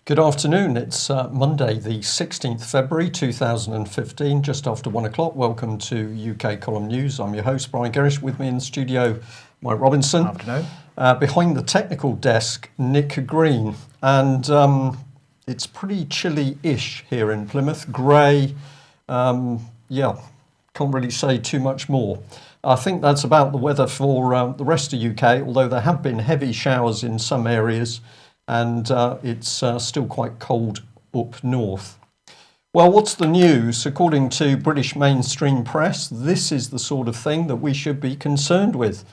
Good afternoon. It's Monday, the 16th February 2015, just after 1 o'clock. Welcome to UK Column News. I'm your host, Brian Gerrish. With me in the studio, Mike Robinson. Afternoon. Behind the technical desk, Nick Green. And it's pretty chilly-ish here in Plymouth. Grey. Can't really say too much more. I think that's about the weather for the rest of UK, although there have been heavy showers in some areas. And it's still quite cold up north. Well, what's the news? According to British mainstream press, this is the sort of thing that we should be concerned with.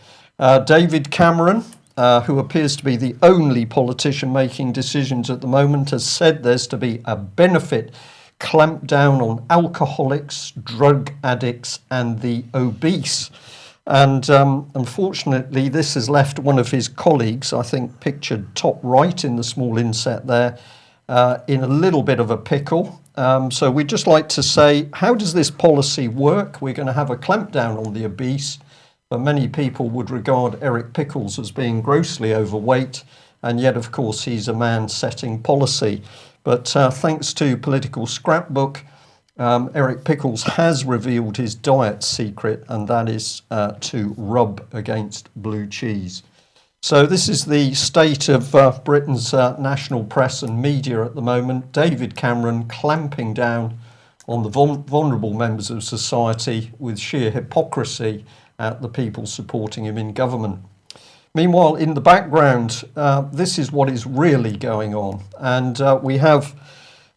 David Cameron, who appears to be the only politician making decisions at the moment, has said there's to be a benefit clamp down on alcoholics, drug addicts and the obese. And unfortunately, this has left one of his colleagues, I think pictured top right in the small inset there, in a little bit of a pickle. So we'd just like to say, how does this policy work? We're going to have a clampdown on the obese, but many people would regard Eric Pickles as being grossly overweight, and yet, of course, he's a man setting policy. But thanks to Political Scrapbook, Eric Pickles has revealed his diet secret, and that is to rub against blue cheese. So this is the state of Britain's national press and media at the moment. David Cameron clamping down on the vulnerable members of society with sheer hypocrisy at the people supporting him in government. Meanwhile, in the background, this is what is really going on. And we have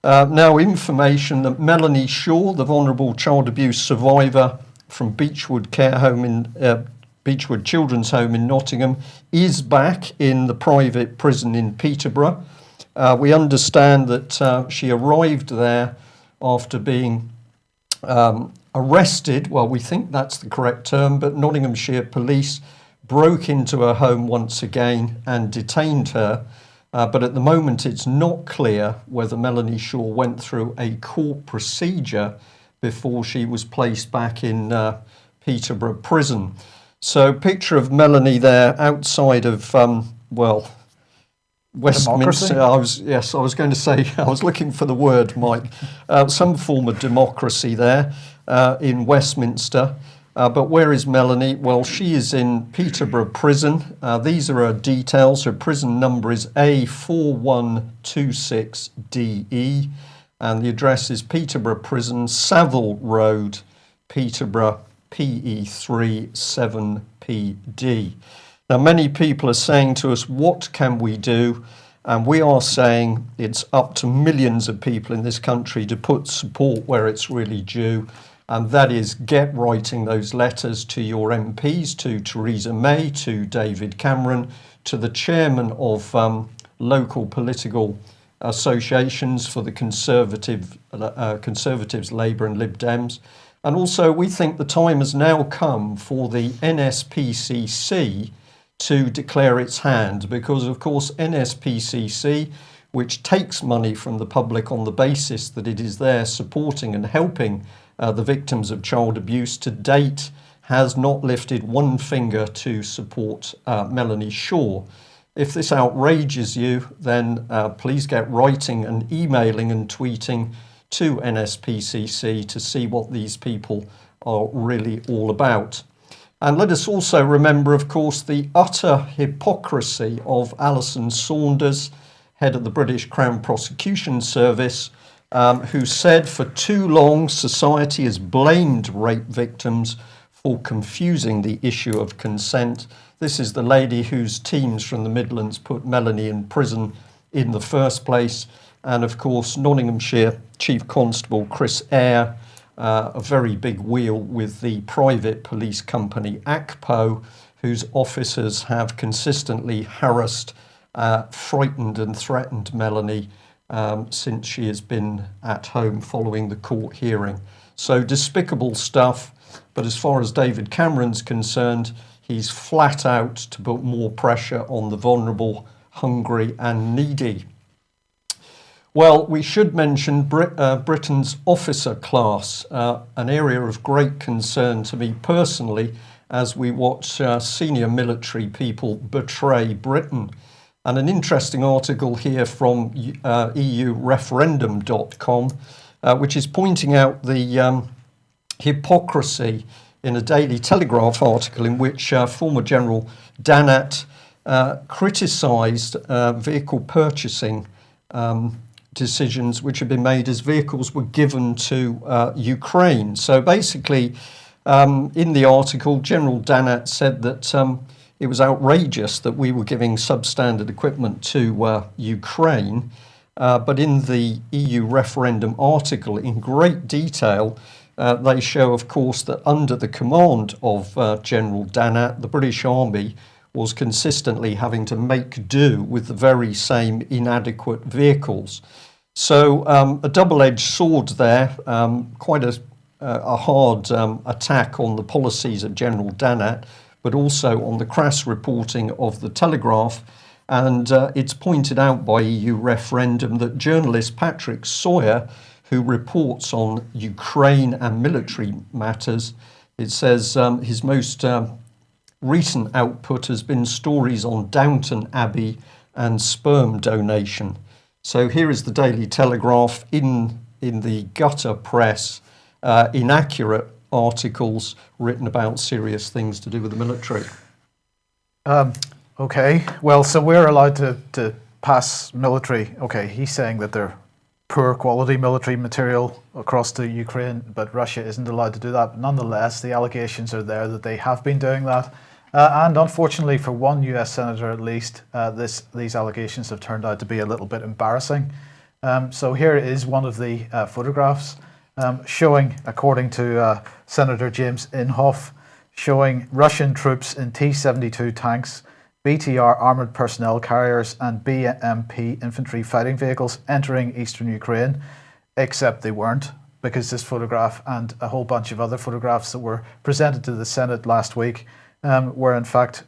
now information that Melanie Shaw, the vulnerable child abuse survivor from Beechwood Beechwood Children's Home in Nottingham, is back in the private prison in Peterborough. We understand that she arrived there after being arrested. Well, we think that's the correct term, but Nottinghamshire police broke into her home once again and detained her. But at the moment, it's not clear whether Melanie Shaw went through a court procedure before she was placed back in Peterborough prison. So picture of Melanie there outside of, Westminster. I was going to say, I was looking for the word, Mike. Some form of democracy there in Westminster. But where is Melanie? Well, she is in Peterborough prison. These are her details. Her prison number is A4126DE. And the address is Peterborough Prison, Savile Road, Peterborough, PE37PD. Now, many people are saying to us, what can we do? And we are saying it's up to millions of people in this country to put support where it's really due. And that is get writing those letters to your MPs, to Theresa May, to David Cameron, to the chairman of local political associations for the Conservatives, Labour and Lib Dems. And also we think the time has now come for the NSPCC to declare its hand, because of course NSPCC, which takes money from the public on the basis that it is there supporting and helping the victims of child abuse, to date has not lifted one finger to support Melanie Shaw. If this outrages you, then please get writing and emailing and tweeting to NSPCC to see what these people are really all about. And let us also remember, of course, the utter hypocrisy of Alison Saunders, head of the British Crown Prosecution Service, who said for too long society has blamed rape victims for confusing the issue of consent. This is the lady whose teams from the Midlands put Melanie in prison in the first place. And of course, Nottinghamshire Chief Constable Chris Eyre, a very big wheel with the private police company ACPO, whose officers have consistently harassed, frightened and threatened Melanie since she has been at home following the court hearing. So despicable stuff, but as far as David Cameron's concerned, he's flat out to put more pressure on the vulnerable, hungry and needy. Well, we should mention Britain's officer class, an area of great concern to me personally as we watch senior military people betray Britain. And an interesting article here from EUreferendum.com, which is pointing out the hypocrisy in a Daily Telegraph article in which former General Dannatt criticised vehicle purchasing decisions which had been made as vehicles were given to Ukraine. So basically, in the article, General Dannatt said that it was outrageous that we were giving substandard equipment to Ukraine. But in the EU referendum article, in great detail, they show, of course, that under the command of General Dannatt, the British Army was consistently having to make do with the very same inadequate vehicles. So a double-edged sword there, quite a hard attack on the policies of General Dannatt, but also on the crass reporting of the Telegraph. And it's pointed out by EU referendum that journalist Patrick Sawyer, who reports on Ukraine and military matters, it says his most recent output has been stories on Downton Abbey and sperm donation. So here is the Daily Telegraph in the gutter press, inaccurate articles written about serious things to do with the military. Okay, well, so we're allowed to pass military. Okay, he's saying that they're poor quality military material across to Ukraine, but Russia isn't allowed to do that. But nonetheless, the allegations are there that they have been doing that. And unfortunately, for one US senator at least, these allegations have turned out to be a little bit embarrassing. So here is one of the photographs showing, according to Senator James Inhofe, showing Russian troops in T-72 tanks, BTR armoured personnel carriers and BMP infantry fighting vehicles entering eastern Ukraine, except they weren't, because this photograph and a whole bunch of other photographs that were presented to the Senate last week were in fact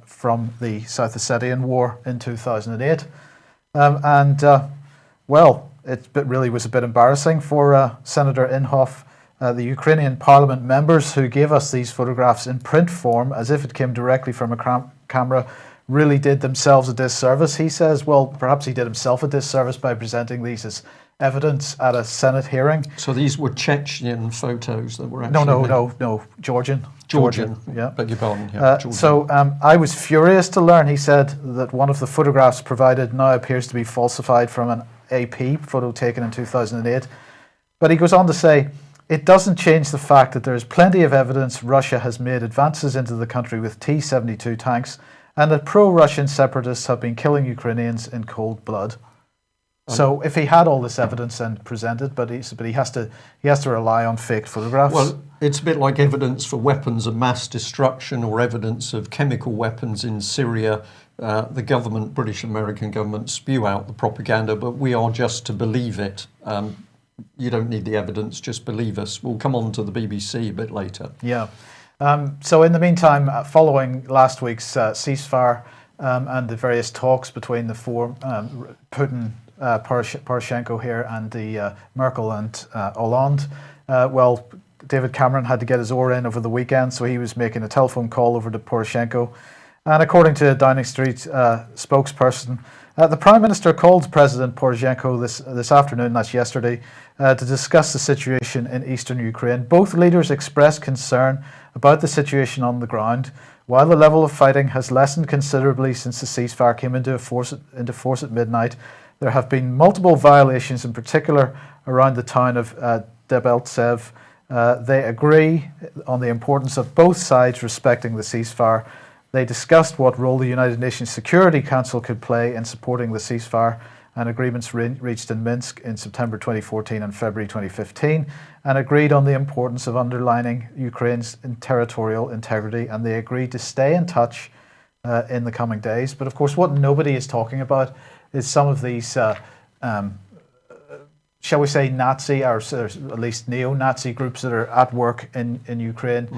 from the South Ossetian War in 2008. Well, it really was a bit embarrassing for Senator Inhofe. The Ukrainian parliament members who gave us these photographs in print form, as if it came directly from a camera, really did themselves a disservice. He says, well, perhaps he did himself a disservice by presenting these as evidence at a Senate hearing. So these were Chechen photos that were actually... No, Georgian, yeah. Beg your pardon, yeah. So I was furious to learn, he said, that one of the photographs provided now appears to be falsified from an AP photo taken in 2008. But he goes on to say, it doesn't change the fact that there is plenty of evidence Russia has made advances into the country with T-72 tanks and that pro-Russian separatists have been killing Ukrainians in cold blood. So if he had all this evidence and presented, but he has to rely on fake photographs. Well, it's a bit like evidence for weapons of mass destruction or evidence of chemical weapons in Syria. The government, British American government, spew out the propaganda, but we are just to believe it. You don't need the evidence, just believe us. We'll come on to the BBC a bit later. Yeah. So in the meantime, following last week's ceasefire and the various talks between the four, Putin, Poroshenko here, and the Merkel and Hollande, well, David Cameron had to get his oar in over the weekend, so he was making a telephone call over to Poroshenko. And according to a Downing Street spokesperson, the Prime Minister called President Poroshenko this afternoon, that's yesterday, to discuss the situation in eastern Ukraine. Both leaders expressed concern about the situation on the ground. While the level of fighting has lessened considerably since the ceasefire came into force at midnight, there have been multiple violations, in particular around the town of Debaltseve. They agree on the importance of both sides respecting the ceasefire. They discussed what role the United Nations Security Council could play in supporting the ceasefire, and agreements reached in Minsk in September 2014 and February 2015, and agreed on the importance of underlining Ukraine's territorial integrity, and they agreed to stay in touch in the coming days. But of course, what nobody is talking about is some of these, shall we say, Nazi, or at least neo-Nazi groups that are at work in Ukraine.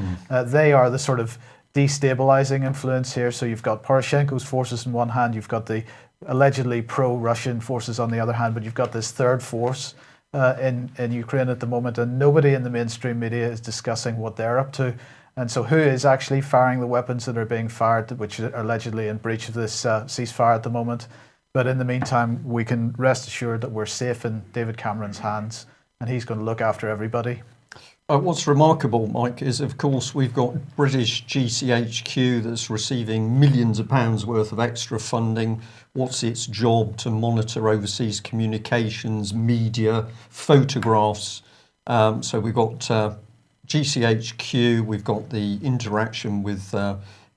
They are the sort of destabilizing influence here. So you've got Poroshenko's forces on one hand, you've got the allegedly pro-Russian forces on the other hand, but you've got this third force in Ukraine at the moment, and nobody in the mainstream media is discussing what they're up to. And so who is actually firing the weapons that are being fired, which are allegedly in breach of this ceasefire at the moment? But in the meantime, we can rest assured that we're safe in David Cameron's hands, and he's going to look after everybody. What's remarkable, Mike, is of course we've got British GCHQ that's receiving millions of pounds worth of extra funding. What's its job? To monitor overseas communications, media, photographs. So we've got GCHQ, we've got the interaction with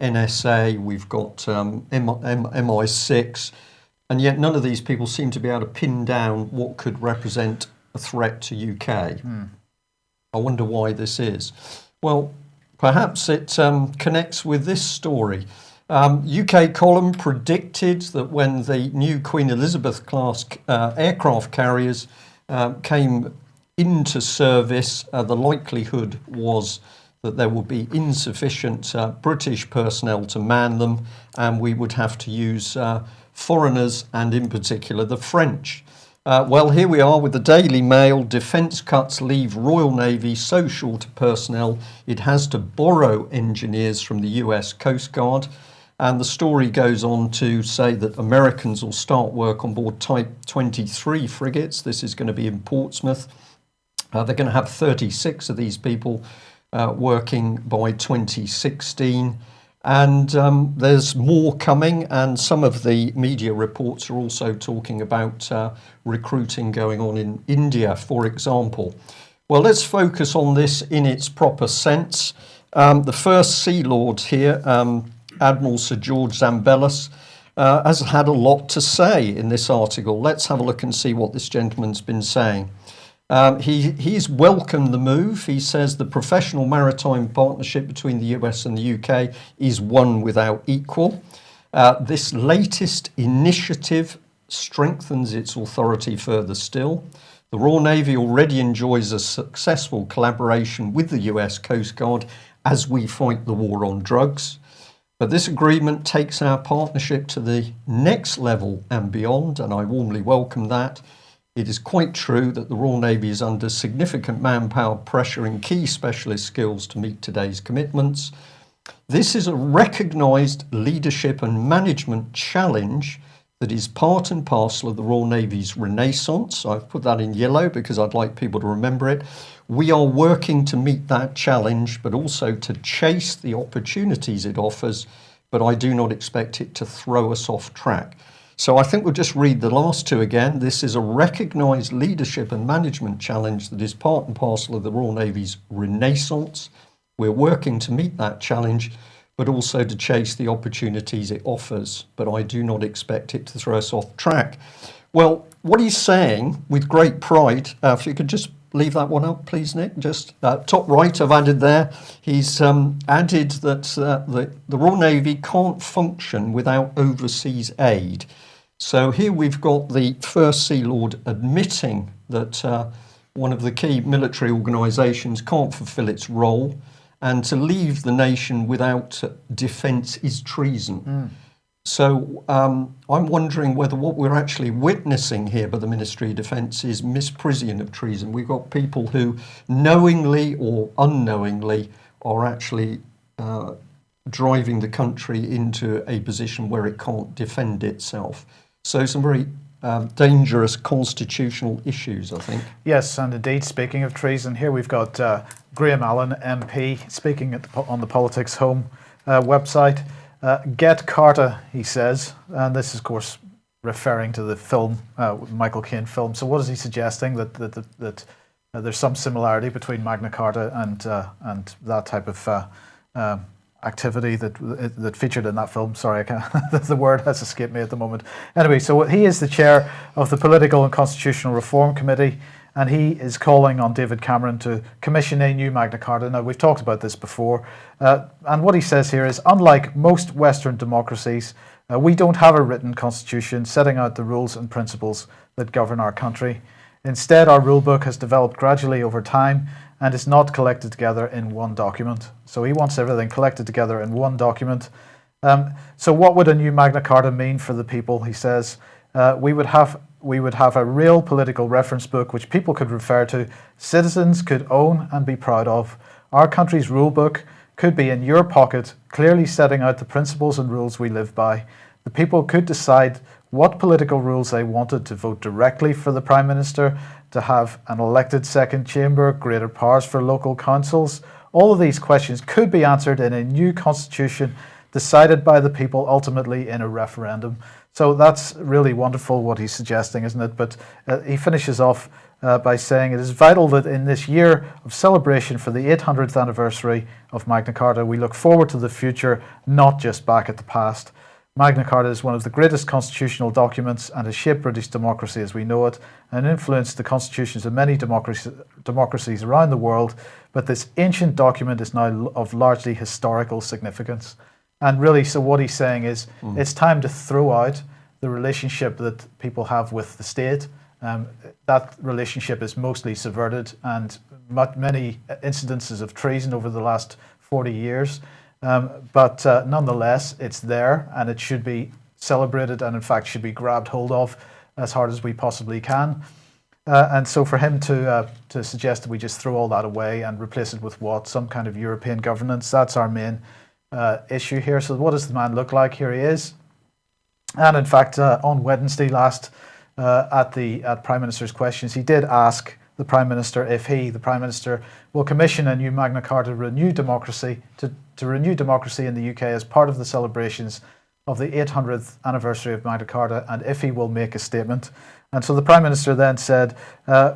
NSA, we've got MI6, and yet none of these people seem to be able to pin down what could represent a threat to UK. I wonder why this is. Well, perhaps it connects with this story. UK column predicted that when the new Queen Elizabeth class aircraft carriers came into service, the likelihood was that there would be insufficient British personnel to man them, and we would have to use foreigners, and in particular the French. Well, here we are with the Daily Mail. Defence cuts leave Royal Navy so short of personnel it has to borrow engineers from the US Coast Guard. And the story goes on to say that Americans will start work on board Type 23 frigates. This is going to be in Portsmouth. They're going to have 36 of these people working by 2016. And there's more coming, and some of the media reports are also talking about recruiting going on in India, for example. Well, let's focus on this in its proper sense. The First Sea Lord here, Admiral Sir George Zambellis, has had a lot to say in this article. Let's have a look and see what this gentleman's been saying. He's welcomed the move. He says the professional maritime partnership between the US and the UK is one without equal. This latest initiative strengthens its authority further still. The Royal Navy already enjoys a successful collaboration with the US Coast Guard as we fight the war on drugs. But this agreement takes our partnership to the next level and beyond, and I warmly welcome that. It is quite true that the Royal Navy is under significant manpower pressure and key specialist skills to meet today's commitments. This is a recognised leadership and management challenge that is part and parcel of the Royal Navy's renaissance. I've put that in yellow because I'd like people to remember it. We are working to meet that challenge, but also to chase the opportunities it offers, but I do not expect it to throw us off track. So I think we'll just read the last two again. This is a recognised leadership and management challenge that is part and parcel of the Royal Navy's renaissance. We're working to meet that challenge, but also to chase the opportunities it offers. But I do not expect it to throw us off track. Well, what he's saying with great pride, if you could just leave that one up, please, Nick. Just top right, I've added there. He's added that the Royal Navy can't function without overseas aid. So here we've got the First Sea Lord admitting that one of the key military organisations can't fulfil its role, and to leave the nation without defence is treason. So I'm wondering whether what we're actually witnessing here by the Ministry of Defence is misprision of treason. We've got people who knowingly or unknowingly are actually driving the country into a position where it can't defend itself. So some very dangerous constitutional issues, I think. Yes, and indeed, speaking of treason, here we've got Graham Allen, MP, speaking on the Politics Home website. Get Carta, he says, and this is, of course, referring to the film, Michael Caine film. So what is he suggesting? That there's some similarity between Magna Carta and that type of activity that featured in that film. Sorry, I can't, the word has escaped me at the moment. Anyway, so he is the chair of the Political and Constitutional Reform Committee, and he is calling on David Cameron to commission a new Magna Carta. Now, we've talked about this before, and what he says here is, unlike most Western democracies, we don't have a written constitution setting out the rules and principles that govern our country. Instead, our rulebook has developed gradually over time and is not collected together in one document. So he wants everything collected together in one document. So what would a new Magna Carta mean for the people? He says, we would have a real political reference book which people could refer to, citizens could own and be proud of. Our country's rule book could be in your pocket, clearly setting out the principles and rules we live by. The people could decide what political rules they wanted, to vote directly for the Prime Minister, to have an elected second chamber, greater powers for local councils. All of these questions could be answered in a new constitution decided by the people ultimately in a referendum. So that's really wonderful what he's suggesting, isn't it? But he finishes off by saying it is vital that in this year of celebration for the 800th anniversary of Magna Carta, we look forward to the future, not just back at the past. Magna Carta is one of the greatest constitutional documents and has shaped British democracy as we know it and influenced the constitutions of many democracies around the world. But this ancient document is now of largely historical significance. And really, so what he's saying is it's time to throw out the relationship that people have with the state. That relationship is mostly subverted, and many incidences of treason over the last 40 years. But nonetheless, it's there, and it should be celebrated, and in fact should be grabbed hold of as hard as we possibly can. And so for him to suggest that we just throw all that away and replace it with what? Some kind of European governance, that's our main issue here. So what does the man look like? Here he is. And in fact, on Wednesday last, at Prime Minister's questions, he did ask the Prime Minister if he, the Prime Minister, will commission a new Magna Carta to renew democracy in the UK as part of the celebrations of the 800th anniversary of Magna Carta, and if he will make a statement. And so the Prime Minister then said,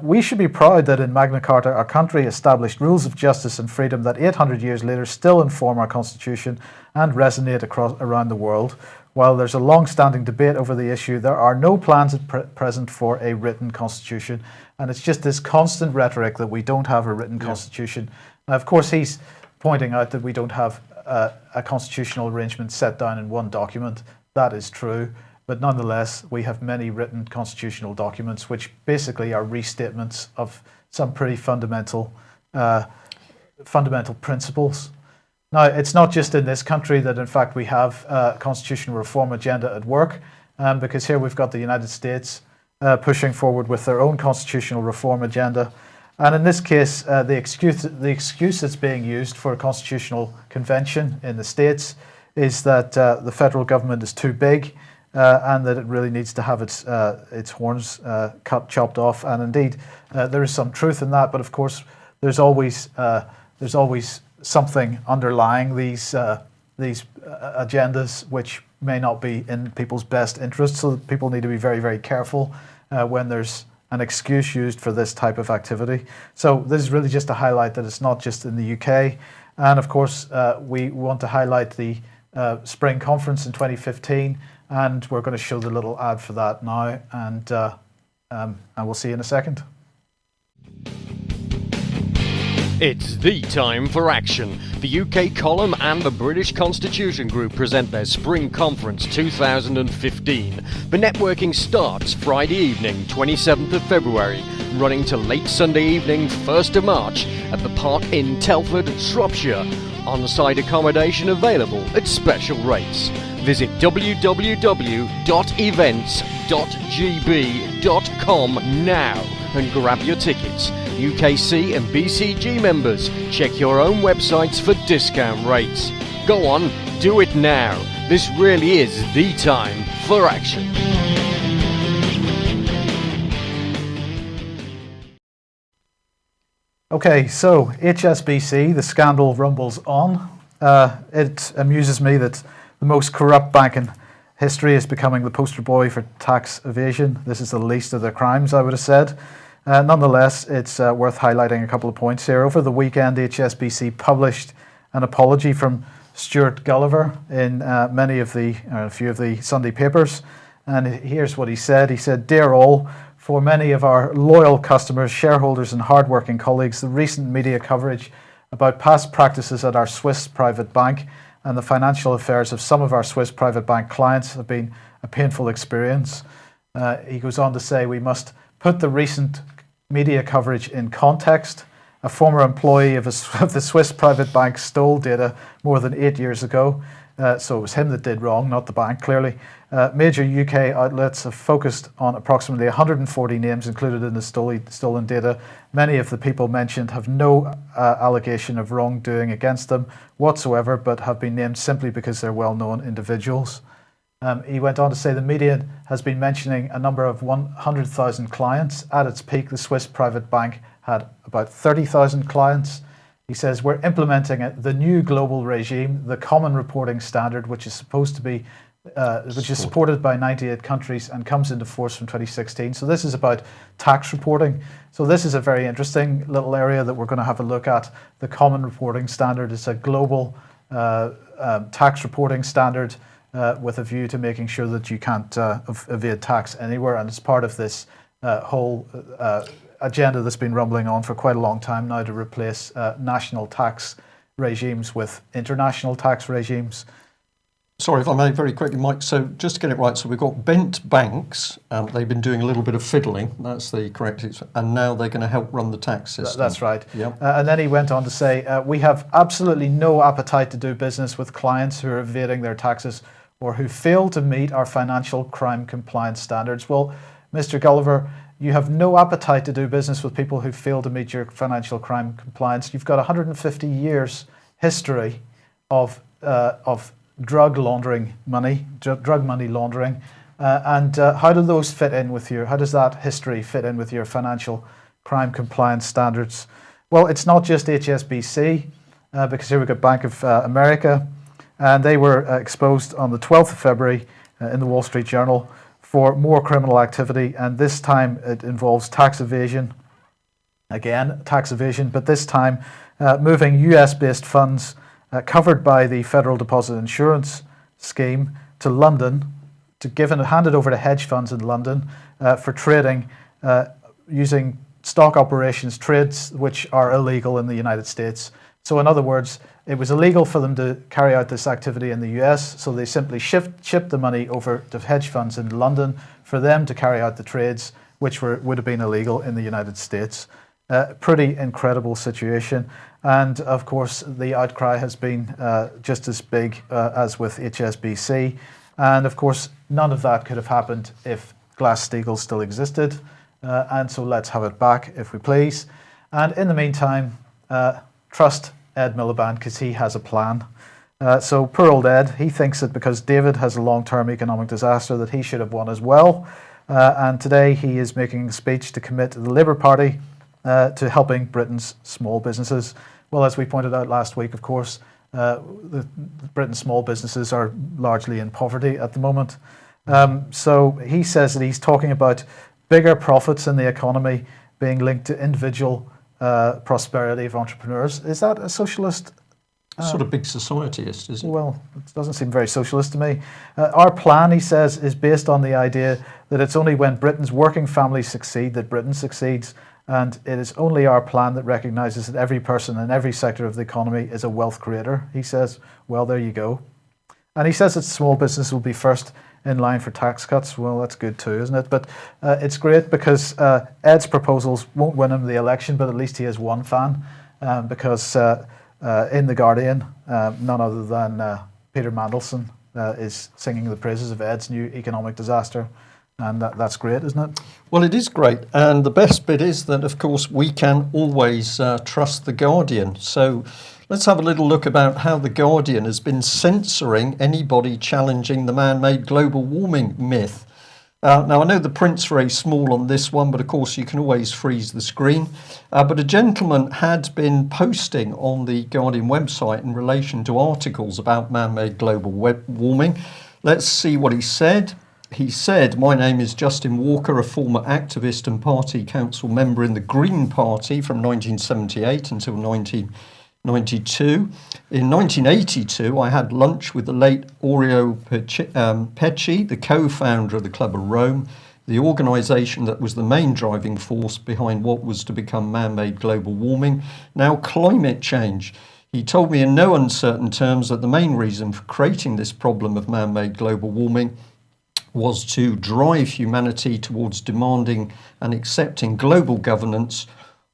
we should be proud that in Magna Carta our country established rules of justice and freedom that 800 years later still inform our constitution and resonate around the world. While there's a long-standing debate over the issue, there are no plans at present for a written constitution. And it's just this constant rhetoric that we don't have a written constitution. Now, of course, he's pointing out that we don't have a constitutional arrangement set down in one document. That is true. But nonetheless, we have many written constitutional documents, which basically are restatements of some pretty fundamental principles. Now, it's not just in this country that, in fact, we have a constitutional reform agenda at work, because here we've got the United States pushing forward with their own constitutional reform agenda. And in this case, the excuse that's being used for a constitutional convention in the States is that the federal government is too big and that it really needs to have its horns chopped off. And indeed, there is some truth in that. But of course, there's always something underlying these agendas which may not be in people's best interests. So people need to be very, very careful when there's an excuse used for this type of activity. So this is really just to highlight that it's not just in the UK. And of course, we want to highlight the Spring Conference in 2015, and we're going to show the little ad for that now, and we'll see you in a second. It's the time for action. The UK Column and the British Constitution Group present their Spring Conference 2015. The networking starts Friday evening, 27th of February, running to late Sunday evening, 1st of March, at the Park Inn, Telford, Shropshire. On-site accommodation available at special rates. Visit www.events.gb.com now and grab your tickets. UKC and BCG members, check your own websites for discount rates. Go on, do it now. This really is the time for action. Okay, so HSBC, the scandal rumbles on. It amuses me that the most corrupt bank in history is becoming the poster boy for tax evasion. This is the least of their crimes, I would have said. Nonetheless, it's worth highlighting a couple of points here. Over the weekend, HSBC published an apology from Stuart Gulliver in a few of the Sunday papers. And here's what he said. He said, "Dear all, for many of our loyal customers, shareholders and hardworking colleagues, the recent media coverage about past practices at our Swiss private bank and the financial affairs of some of our Swiss private bank clients have been a painful experience." He goes on to say, "We must put the recent media coverage in context. A former employee of the Swiss private bank stole data more than 8 years ago. So it was him that did wrong, not the bank, clearly. Major UK outlets have focused on approximately 140 names included in the stolen data. Many of the people mentioned have no allegation of wrongdoing against them whatsoever, but have been named simply because they're well-known individuals. He went on to say the media has been mentioning a number of 100,000 clients. At its peak, the Swiss private bank had about 30,000 clients. He says, we're implementing the new global regime, the Common Reporting Standard, which is supposed to be which is supported by 98 countries and comes into force from 2016. So this is about tax reporting. So this is a very interesting little area that we're going to have a look at. The Common Reporting Standard is a global tax reporting standard with a view to making sure that you can't evade tax anywhere. And it's part of this whole agenda that's been rumbling on for quite a long time now to replace national tax regimes with international tax regimes. Sorry, if I may, very quickly, Mike. So just to get it right, so we've got bent banks. They've been doing a little bit of fiddling. That's the correct, and now they're going to help run the tax system. That's right. Yep. And then he went on to say, we have absolutely no appetite to do business with clients who are evading their taxes or who fail to meet our financial crime compliance standards. Well, Mr. Gulliver, you have no appetite to do business with people who fail to meet your financial crime compliance. You've got 150 years history of drug laundering money, drug money laundering, and how do those fit in with how does that history fit in with your financial crime compliance standards? Well, it's not just HSBC, because here we've got Bank of America, and they were exposed on the 12th of February in the Wall Street Journal for more criminal activity, and this time it involves tax evasion. Again, tax evasion, but this time moving US-based funds covered by the Federal Deposit Insurance Scheme to London, handed over to hedge funds in London for trading using stock operations trades which are illegal in the United States. So in other words, it was illegal for them to carry out this activity in the US, so they simply shipped the money over to hedge funds in London for them to carry out the trades which would have been illegal in the United States. Pretty incredible situation. And of course, the outcry has been just as big as with HSBC. And of course, none of that could have happened if Glass-Steagall still existed. And so let's have it back, if we please. And in the meantime, trust Ed Miliband, because he has a plan. So poor old Ed, he thinks that because David has a long-term economic disaster that he should have won as well. And today he is making a speech to commit to the Labour Party to helping Britain's small businesses. Well, as we pointed out last week, of course, Britain's small businesses are largely in poverty at the moment. So he says that he's talking about bigger profits in the economy being linked to individual prosperity of entrepreneurs. Is that a socialist? Sort of big societyist, is it? Well, it doesn't seem very socialist to me. Our plan, he says, is based on the idea that it's only when Britain's working families succeed that Britain succeeds. And it is only our plan that recognises that every person in every sector of the economy is a wealth creator. He says, well, there you go. And he says that small business will be first in line for tax cuts. Well, that's good too, isn't it? But it's great because Ed's proposals won't win him the election, but at least he has one fan because in The Guardian, none other than Peter Mandelson is singing the praises of Ed's new economic disaster. And that's great, isn't it? Well, it is great. And the best bit is that, of course, we can always trust The Guardian. So let's have a little look about how The Guardian has been censoring anybody challenging the man-made global warming myth. Now, I know the print's very small on this one, but of course you can always freeze the screen. But a gentleman had been posting on the Guardian website in relation to articles about man-made global warming. Let's see what he said. He said, my name is Justin Walker, a former activist and party council member in the Green Party from 1978 until 1992. In 1982, I had lunch with the late Orio Pecci, the co-founder of the Club of Rome, the organisation that was the main driving force behind what was to become man-made global warming, now climate change. He told me in no uncertain terms that the main reason for creating this problem of man-made global warming was to drive humanity towards demanding and accepting global governance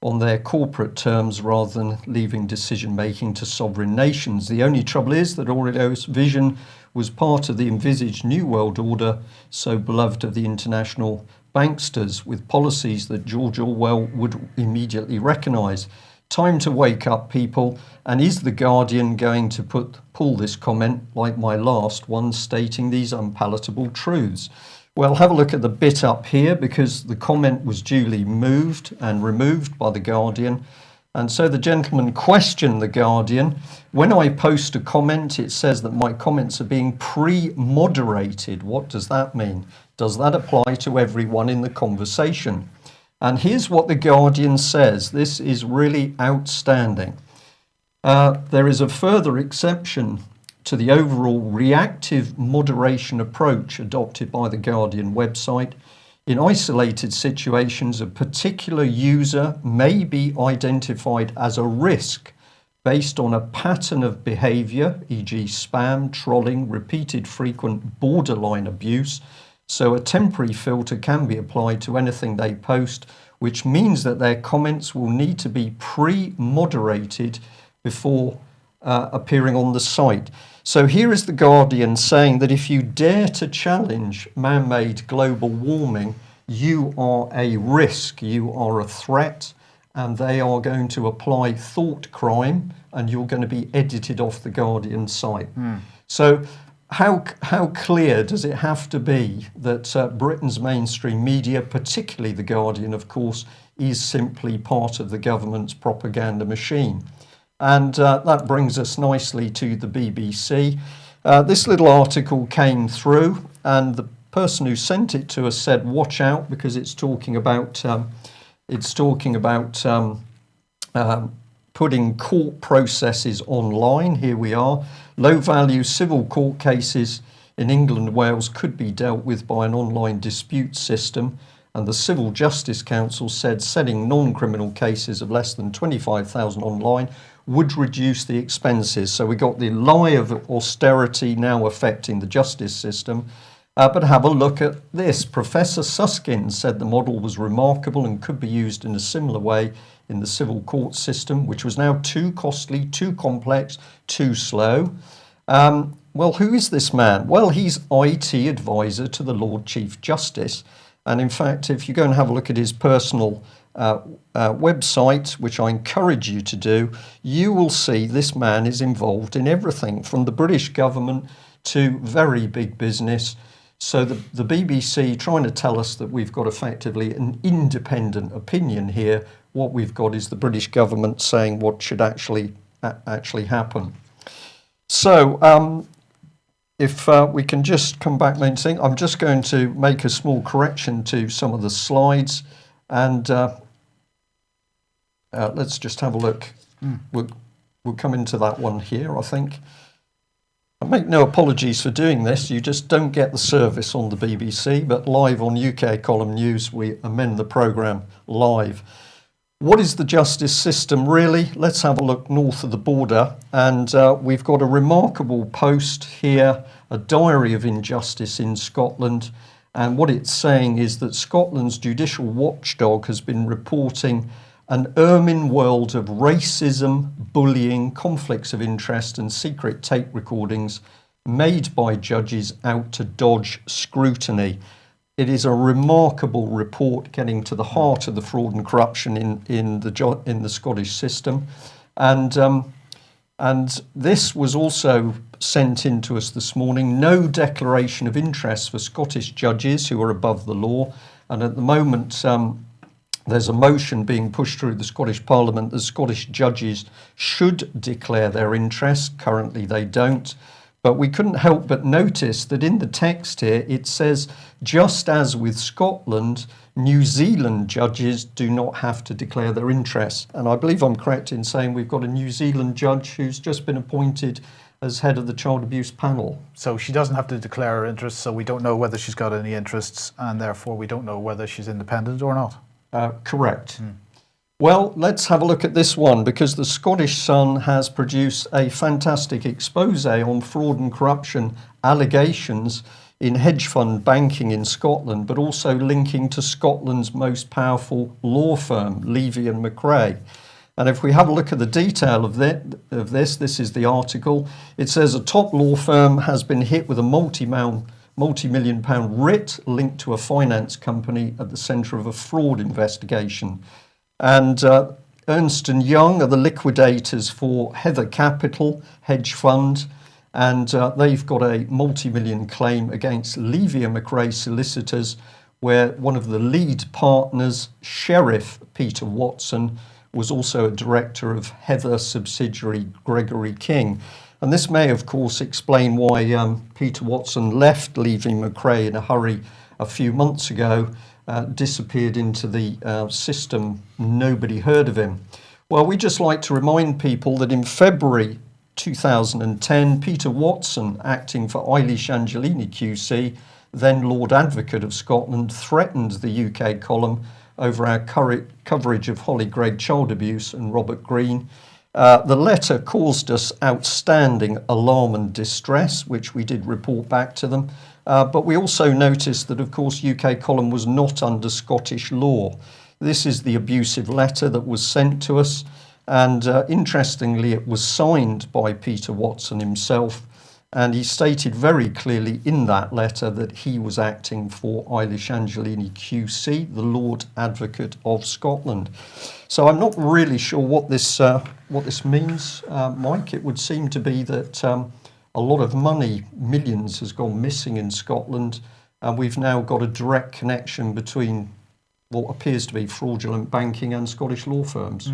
on their corporate terms rather than leaving decision-making to sovereign nations. The only trouble is that Aurelio's vision was part of the envisaged New World Order, so beloved of the international banksters, with policies that George Orwell would immediately recognise. Time to wake up, people. And is The Guardian going to pull this comment like my last one, stating these unpalatable truths? Well, have a look at the bit up here, because the comment was duly moved and removed by The Guardian. And so the gentleman questioned The Guardian. When I post a comment, it says that my comments are being pre-moderated. What does that mean? Does that apply to everyone in the conversation? And here's what The Guardian says. This is really outstanding. There is a further exception to the overall reactive moderation approach adopted by The Guardian website. In isolated situations, a particular user may be identified as a risk based on a pattern of behavior, e.g. spam, trolling, repeated frequent borderline abuse. So a temporary filter can be applied to anything they post, which means that their comments will need to be pre-moderated before appearing on the site. So here is The Guardian saying that if you dare to challenge man-made global warming, you are a risk, you are a threat, and they are going to apply thought crime, and you're going to be edited off The Guardian site. So how clear does it have to be that Britain's mainstream media, particularly The Guardian, of course, is simply part of the government's propaganda machine? And that brings us nicely to the BBC. This little article came through, and the person who sent it to us said, "Watch out, because it's talking about putting court processes online." Here we are. Low-value civil court cases in England and Wales could be dealt with by an online dispute system. And the Civil Justice Council said setting non-criminal cases of less than 25,000 online would reduce the expenses. So we got the lie of austerity now affecting the justice system. But have a look at this. Professor Susskind said the model was remarkable and could be used in a similar way in the civil court system, which was now too costly, too complex, too slow. Well, who is this man? Well, he's IT advisor to the Lord Chief Justice. And in fact, if you go and have a look at his personal website, which I encourage you to do, you will see this man is involved in everything from the British government to very big business. So the BBC trying to tell us that we've got effectively an independent opinion here. What we've got is the British government saying what should actually happen. So if we can just come back main thing, I'm just going to make a small correction to some of the slides, and let's just have a look. We'll come into that one here, I think. I make no apologies for doing this. You just don't get the service on the BBC, but live on UK Column News, we amend the programme live. What is the justice system really? Let's have a look north of the border, and we've got a remarkable post here, a diary of injustice in Scotland, and what it's saying is that Scotland's judicial watchdog has been reporting an ermine world of racism, bullying, conflicts of interest and secret tape recordings made by judges out to dodge scrutiny. It is a remarkable report getting to the heart of the fraud and corruption in the Scottish system. And this was also sent in to us this morning. No declaration of interest for Scottish judges who are above the law. And at the moment, there's a motion being pushed through the Scottish Parliament that Scottish judges should declare their interest. Currently, they don't. But we couldn't help but notice that in the text here, it says, just as with Scotland, New Zealand judges do not have to declare their interest. And I believe I'm correct in saying we've got a New Zealand judge who's just been appointed as head of the child abuse panel. So she doesn't have to declare her interests, so we don't know whether she's got any interests, and therefore we don't know whether she's independent or not. Correct. Well, let's have a look at this one, because the Scottish Sun has produced a fantastic expose on fraud and corruption allegations in hedge fund banking in Scotland, but also linking to Scotland's most powerful law firm, Levy and Macrae. And if we have a look at the detail of this is the article. It says a top law firm has been hit with a multi-million pound writ linked to a finance company at the centre of a fraud investigation. And Ernst & Young are the liquidators for Heather Capital hedge fund, and they've got a multi-million claim against Levy and Macrae solicitors, where one of the lead partners, Sheriff Peter Watson, was also a director of Heather subsidiary Gregory King. And this may, of course, explain why Peter Watson left Levy and Macrae in a hurry a few months ago, disappeared into the system. Nobody heard of him. Well, we just like to remind people that in February 2010, Peter Watson, acting for Eilish Angelini QC, then Lord Advocate of Scotland, threatened the UK column over our coverage of Holly Gregg child abuse and Robert Greene. The letter caused us outstanding alarm and distress, which we did report back to them. But we also noticed that, of course, UK column was not under Scottish law. This is the abusive letter that was sent to us. And interestingly, it was signed by Peter Watson himself. And he stated very clearly in that letter that he was acting for Eilish Angelini QC, the Lord Advocate of Scotland. So I'm not really sure what this means, Mike. It would seem to be that a lot of money, millions, has gone missing in Scotland, and we've now got a direct connection between what appears to be fraudulent banking and Scottish law firms.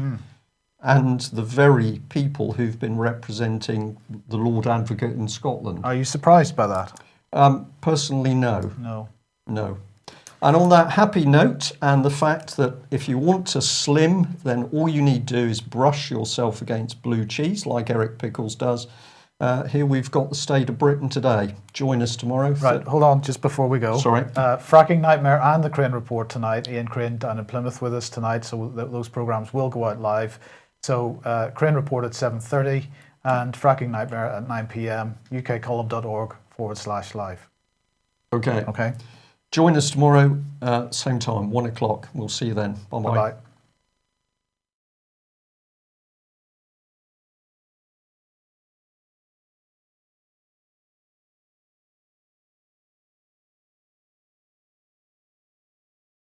And the very people who've been representing the Lord Advocate in Scotland. Are you surprised by that? Personally, no. No. And on that happy note, and the fact that if you want to slim, then all you need to do is brush yourself against blue cheese, like Eric Pickles does. Here we've got the state of Britain today. Join us tomorrow. Right, hold on, just before we go. Sorry. Fracking Nightmare and the Crane Report tonight. Ian Crane down in Plymouth with us tonight, so those programmes will go out live. So Crane Report at 7:30 and Fracking Nightmare at 9 p.m. ukcolumn.org/live. Okay. Okay. Join us tomorrow, same time, 1 o'clock. We'll see you then. Bye-bye. Bye-bye.